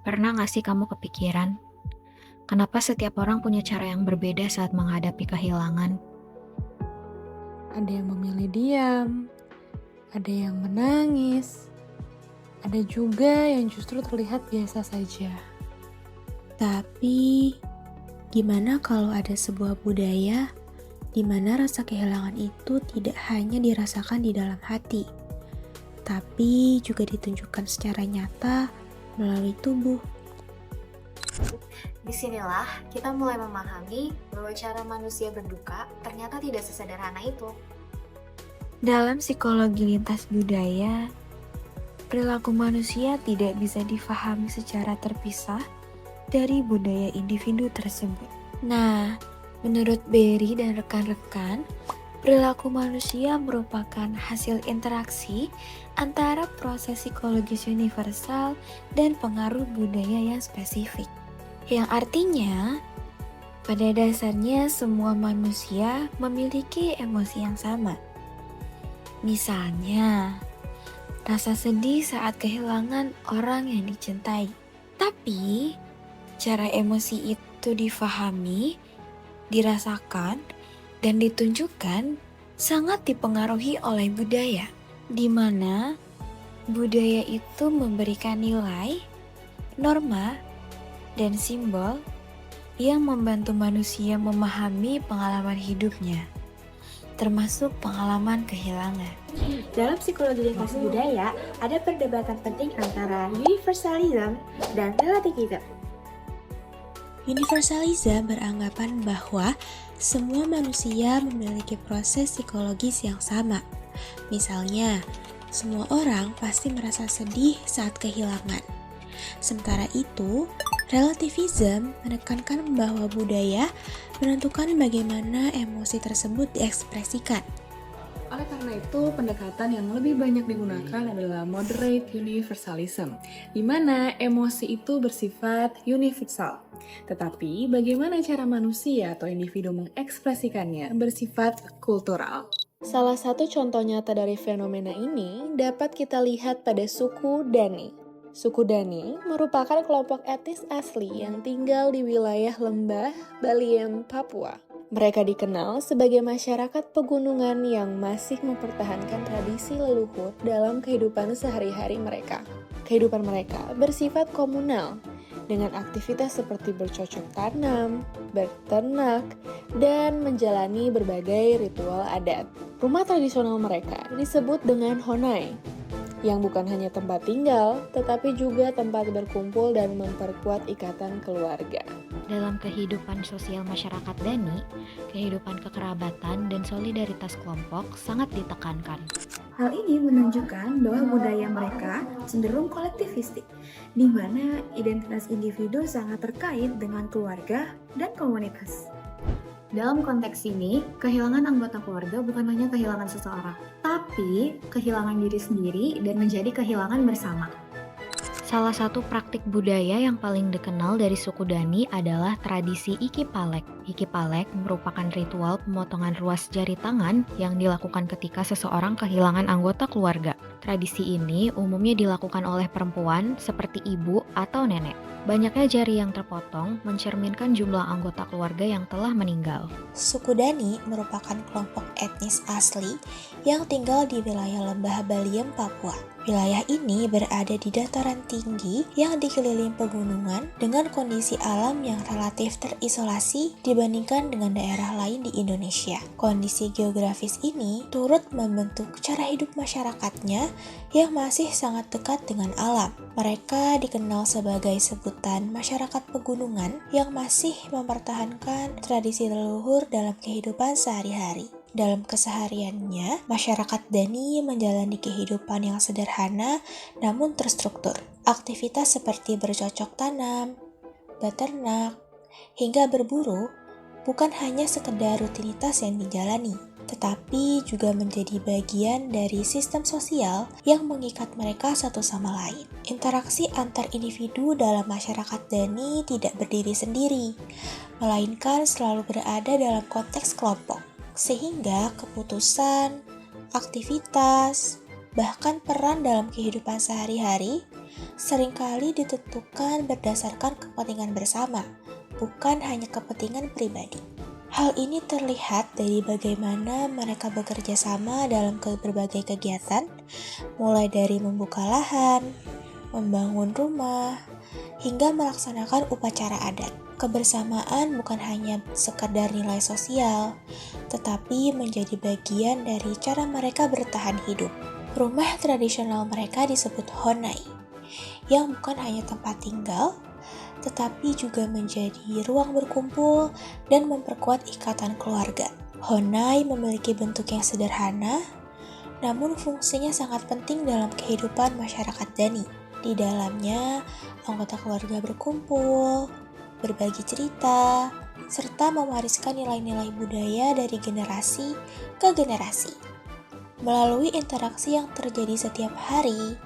Pernah gak sih kamu kepikiran, kenapa setiap orang punya cara yang berbeda saat menghadapi kehilangan? Ada yang memilih diam, ada yang menangis, ada juga yang justru terlihat biasa saja. Tapi, gimana kalau ada sebuah budaya di mana rasa kehilangan itu tidak hanya dirasakan di dalam hati, tapi juga ditunjukkan secara nyata melalui tubuh? Disinilah kita mulai memahami bahwa cara manusia berduka ternyata tidak sesederhana itu. Dalam psikologi lintas budaya, perilaku manusia tidak bisa difahami secara terpisah dari budaya individu tersebut. Nah, menurut Berry dan rekan-rekan, perilaku manusia merupakan hasil interaksi antara proses psikologis universal dan pengaruh budaya yang spesifik. Yang artinya, pada dasarnya semua manusia memiliki emosi yang sama. Misalnya, rasa sedih saat kehilangan orang yang dicintai. Tapi, cara emosi itu difahami, dirasakan, dan ditunjukkan sangat dipengaruhi oleh budaya, di mana budaya itu memberikan nilai, norma, dan simbol yang membantu manusia memahami pengalaman hidupnya, termasuk pengalaman kehilangan. Dalam psikologi lintas budaya, ada perdebatan penting antara universalism dan relativism. Universalism beranggapan bahwa semua manusia memiliki proses psikologis yang sama. Misalnya, semua orang pasti merasa sedih saat kehilangan. Sementara itu, relativism menekankan bahwa budaya menentukan bagaimana emosi tersebut diekspresikan. Oleh karena itu, pendekatan yang lebih banyak digunakan adalah moderate universalism, di mana emosi itu bersifat universal. Tetapi, bagaimana cara manusia atau individu mengekspresikannya bersifat kultural. Salah satu contoh nyata dari fenomena ini dapat kita lihat pada suku Dani. Suku Dani merupakan kelompok etnis asli yang tinggal di wilayah lembah Baliem, Papua. Mereka dikenal sebagai masyarakat pegunungan yang masih mempertahankan tradisi leluhur dalam kehidupan sehari-hari mereka. Kehidupan mereka bersifat komunal, dengan aktivitas seperti bercocok tanam, berternak, dan menjalani berbagai ritual adat. Rumah tradisional mereka disebut dengan honai, yang bukan hanya tempat tinggal, tetapi juga tempat berkumpul dan memperkuat ikatan keluarga. Dalam kehidupan sosial masyarakat Dani, kehidupan kekerabatan dan solidaritas kelompok sangat ditekankan. Hal ini menunjukkan bahwa budaya mereka cenderung kolektivistik, di mana identitas individu sangat terkait dengan keluarga dan komunitas. Dalam konteks ini, kehilangan anggota keluarga bukan hanya kehilangan seseorang, tapi kehilangan diri sendiri dan menjadi kehilangan bersama. Salah satu praktik budaya yang paling dikenal dari suku Dani adalah tradisi Iki Palek. Iki Palek merupakan ritual pemotongan ruas jari tangan yang dilakukan ketika seseorang kehilangan anggota keluarga. Tradisi ini umumnya dilakukan oleh perempuan seperti ibu atau nenek. Banyaknya jari yang terpotong mencerminkan jumlah anggota keluarga yang telah meninggal. Suku Dani merupakan kelompok etnis asli yang tinggal di wilayah lembah Baliem, Papua. Wilayah ini berada di dataran tinggi yang dikelilingi pegunungan dengan kondisi alam yang relatif terisolasi dibandingkan dengan daerah lain di Indonesia. Kondisi geografis ini turut membentuk cara hidup masyarakatnya yang masih sangat dekat dengan alam. Mereka dikenal sebagai sebutan masyarakat pegunungan yang masih mempertahankan tradisi leluhur dalam kehidupan sehari-hari. Dalam kesehariannya, masyarakat Dani menjalani kehidupan yang sederhana namun terstruktur. Aktivitas seperti bercocok tanam, beternak, hingga berburu bukan hanya sekedar rutinitas yang dijalani, tetapi juga menjadi bagian dari sistem sosial yang mengikat mereka satu sama lain. Interaksi antar individu dalam masyarakat Dani tidak berdiri sendiri, melainkan selalu berada dalam konteks kelompok. Sehingga keputusan, aktivitas, bahkan peran dalam kehidupan sehari-hari seringkali ditentukan berdasarkan kepentingan bersama, bukan hanya kepentingan pribadi. Hal ini terlihat dari bagaimana mereka bekerja sama dalam berbagai kegiatan, mulai dari membuka lahan, membangun rumah, hingga melaksanakan upacara adat. Kebersamaan bukan hanya sekedar nilai sosial, tetapi menjadi bagian dari cara mereka bertahan hidup. Rumah tradisional mereka disebut honai, yang bukan hanya tempat tinggal, tetapi juga menjadi ruang berkumpul dan memperkuat ikatan keluarga. Honai memiliki bentuk yang sederhana, namun fungsinya sangat penting dalam kehidupan masyarakat Dani. Di dalamnya, anggota keluarga berkumpul, berbagi cerita, serta mewariskan nilai-nilai budaya dari generasi ke generasi. Melalui interaksi yang terjadi setiap hari,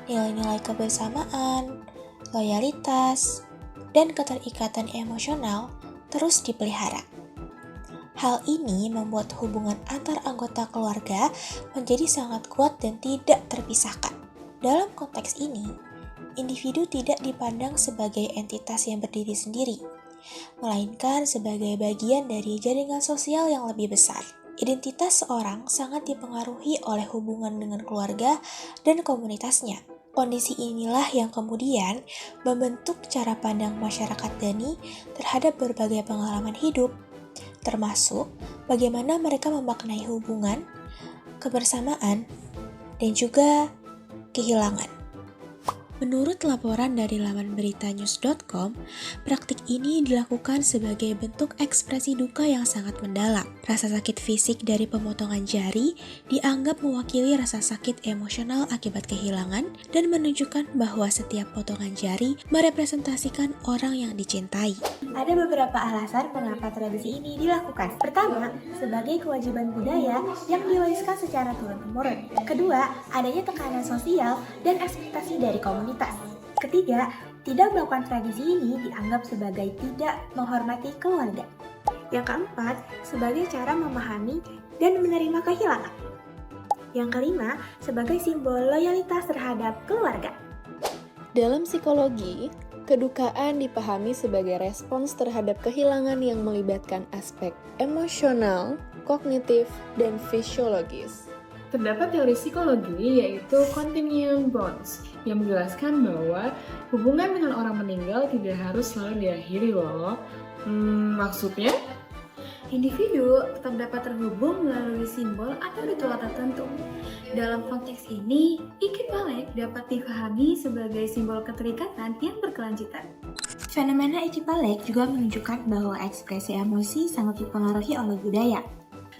nilai-nilai kebersamaan, loyalitas, dan keterikatan emosional terus dipelihara. Hal ini membuat hubungan antar anggota keluarga menjadi sangat kuat dan tidak terpisahkan. Dalam konteks ini, individu tidak dipandang sebagai entitas yang berdiri sendiri, melainkan sebagai bagian dari jaringan sosial yang lebih besar. Identitas seorang sangat dipengaruhi oleh hubungan dengan keluarga dan komunitasnya. Kondisi inilah yang kemudian membentuk cara pandang masyarakat Dani terhadap berbagai pengalaman hidup, termasuk bagaimana mereka memaknai hubungan, kebersamaan, dan juga kehilangan. Menurut laporan dari laman beritanews.com, praktik ini dilakukan sebagai bentuk ekspresi duka yang sangat mendalam. Rasa sakit fisik dari pemotongan jari dianggap mewakili rasa sakit emosional akibat kehilangan dan menunjukkan bahwa setiap potongan jari merepresentasikan orang yang dicintai. Ada beberapa alasan mengapa tradisi ini dilakukan. Pertama, sebagai kewajiban budaya yang diwariskan secara turun-temurun. Kedua, adanya tekanan sosial dan ekspektasi dari komunitas. Ketiga, tidak melakukan tradisi ini dianggap sebagai tidak menghormati keluarga. Yang keempat, sebagai cara memahami dan menerima kehilangan. Yang kelima, sebagai simbol loyalitas terhadap keluarga. Dalam psikologi, kedukaan dipahami sebagai respons terhadap kehilangan yang melibatkan aspek emosional, kognitif, dan fisiologis. Terdapat teori psikologi yaitu continuum bonds yang menjelaskan bahwa hubungan dengan orang meninggal tidak harus selalu diakhiri loh. Maksudnya? Individu tetap dapat terhubung melalui simbol atau ritual tertentu. Dalam konteks ini, Iki Palek dapat dipahami sebagai simbol keterikatan yang berkelanjutan. Fenomena Iki Palek juga menunjukkan bahwa ekspresi emosi sangat dipengaruhi oleh budaya.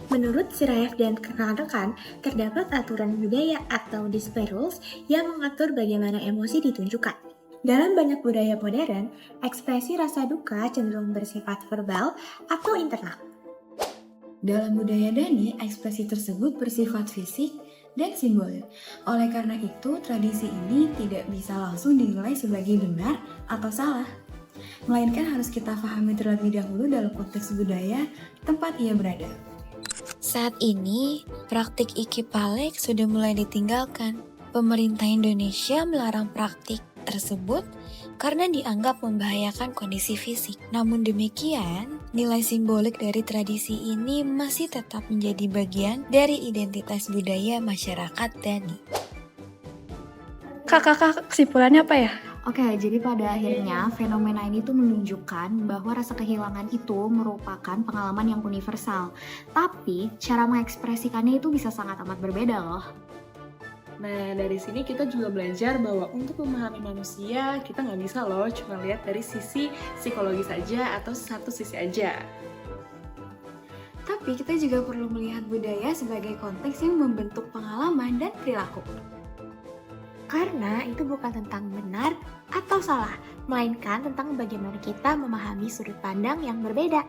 Menurut Sirayev dan rekan-rekan, terdapat aturan budaya atau display rules yang mengatur bagaimana emosi ditunjukkan. Dalam banyak budaya modern, ekspresi rasa duka cenderung bersifat verbal atau internal. Dalam budaya Dani, ekspresi tersebut bersifat fisik dan simbolik. Oleh karena itu, tradisi ini tidak bisa langsung dinilai sebagai benar atau salah, melainkan harus kita pahami terlebih dahulu dalam konteks budaya tempat ia berada. Saat ini, praktik Iki Palek sudah mulai ditinggalkan. Pemerintah Indonesia melarang praktik tersebut karena dianggap membahayakan kondisi fisik. Namun demikian, nilai simbolik dari tradisi ini masih tetap menjadi bagian dari identitas budaya masyarakat Dani. Kakak, kesimpulannya apa ya? Oke, jadi pada akhirnya fenomena ini tuh menunjukkan bahwa rasa kehilangan itu merupakan pengalaman yang universal. Tapi cara mengekspresikannya itu bisa sangat amat berbeda loh. Nah, dari sini kita juga belajar bahwa untuk memahami manusia, kita nggak bisa loh cuma lihat dari sisi psikologi saja atau satu sisi aja. Tapi kita juga perlu melihat budaya sebagai konteks yang membentuk pengalaman dan perilaku. Karena itu bukan tentang benar atau salah, melainkan tentang bagaimana kita memahami sudut pandang yang berbeda.